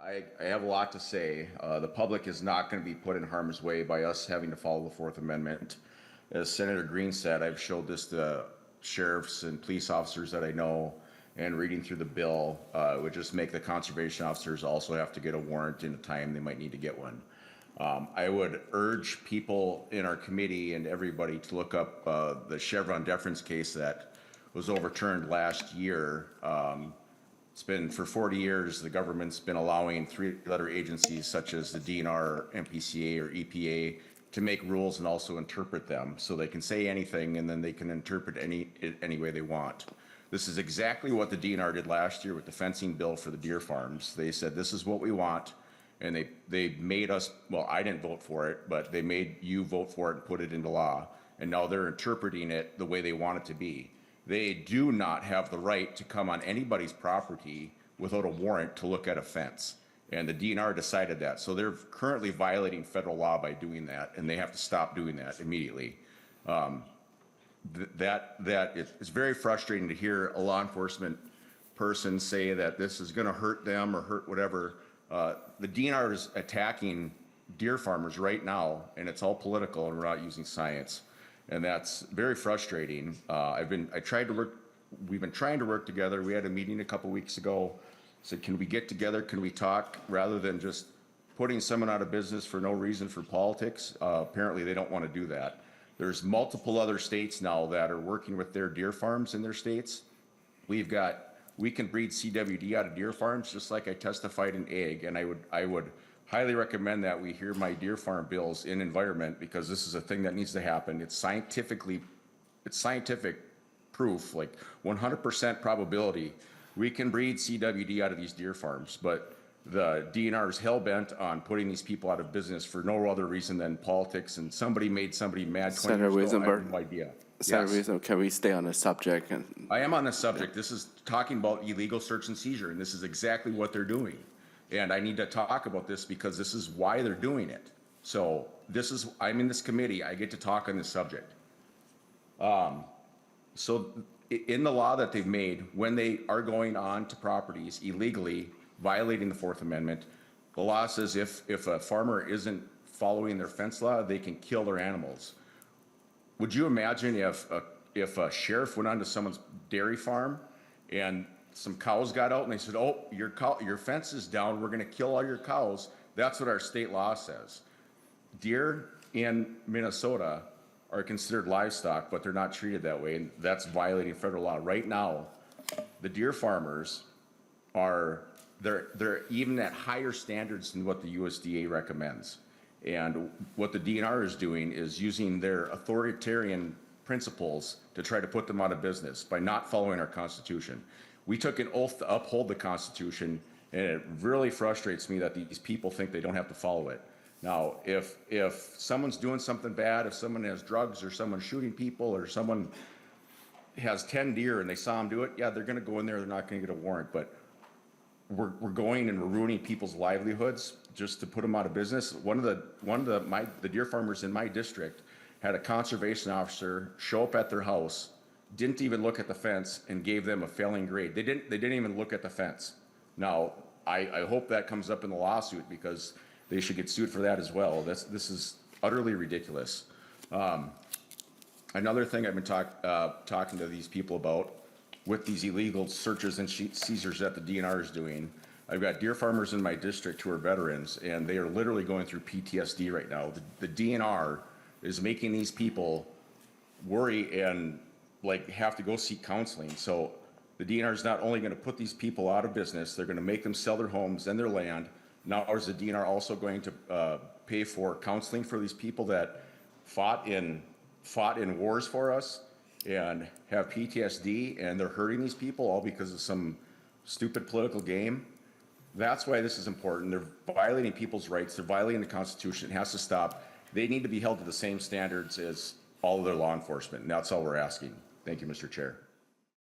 I have a lot to say. The public is not going to be put in harm's way by us having to follow the Fourth Amendment. As Senator Green said, I've showed this to sheriffs and police officers that I know, and reading through the bill would just make the conservation officers also have to get a warrant in a time they might need to get one. I would urge people in our committee and everybody to look up the Chevron deference case that was overturned last year. It's been for 40 years, the government's been allowing three-letter agencies such as the DNR, MPCA, or EPA to make rules and also interpret them. So they can say anything and then they can interpret any way they want. This is exactly what the DNR did last year with the fencing bill for the deer farms. They said, this is what we want. And they made us, well, I didn't vote for it, but they made you vote for it and put it into law. And now they're interpreting it the way they want it to be. They do not have the right to come on anybody's property without a warrant to look at a fence. And the DNR decided that. So they're currently violating federal law by doing that, and they have to stop doing that immediately. It's very frustrating to hear a law enforcement person say that this is going to hurt them or hurt whatever. The DNR is attacking deer farmers right now, and it's all political, and we're not using science. And that's very frustrating. We've been trying to work together. We had a meeting a couple weeks ago. Said, can we get together? Can we talk rather than just putting someone out of business for no reason for politics? Apparently they don't want to do that. There's multiple other states now that are working with their deer farms in their states. We can breed CWD out of deer farms, just like I testified in egg. And I would highly recommend that we hear my deer farm bills in environment, because this is a thing that needs to happen. It's scientific proof, like 100% probability. We can breed CWD out of these deer farms, but the DNR is hell-bent on putting these people out of business for no other reason than politics, and somebody made somebody mad 20 years ago. I have no idea. Senator, can we stay on the subject? I am on the subject. This is talking about illegal search and seizure, and this is exactly what they're doing. And I need to talk about this because this is why they're doing it. So I'm in this committee. I get to talk on this subject. So in the law that they've made, when they are going on to properties illegally, violating the Fourth Amendment, the law says if a farmer isn't following their fence law, they can kill their animals. Would you imagine if a sheriff went onto someone's dairy farm and some cows got out and they said, oh, your fence is down, we're gonna kill all your cows? That's what our state law says. Deer in Minnesota are considered livestock, but they're not treated that way, and that's violating federal law. Right now, the deer farmers they're even at higher standards than what the USDA recommends. And what the DNR is doing is using their authoritarian principles to try to put them out of business by not following our Constitution. We took an oath to uphold the Constitution, and it really frustrates me that these people think they don't have to follow it. Now, if someone's doing something bad, if someone has drugs or someone's shooting people or someone has 10 deer and they saw them do it, yeah, they're gonna go in there, they're not gonna get a warrant. But we're going and we're ruining people's livelihoods just to put them out of business. One of the deer farmers in my district had a conservation officer show up at their house, didn't even look at the fence, and gave them a failing grade. They didn't even look at the fence. Now, I hope that comes up in the lawsuit, because they should get sued for that as well. This is utterly ridiculous. Another thing I've been talking to these people about with these illegal searches and seizures that the DNR is doing, I've got deer farmers in my district who are veterans, and they are literally going through PTSD right now. The DNR is making these people worry and like have to go seek counseling. So the DNR is not only going to put these people out of business, they're going to make them sell their homes and their land. Now is the DNR also going to pay for counseling for these people that fought in wars for us and have PTSD, and they're hurting these people all because of some stupid political game? That's why this is important. They're violating people's rights. They're violating the Constitution. It has to stop. They need to be held to the same standards as all of their law enforcement, and that's all we're asking. Thank you, Mr. Chair.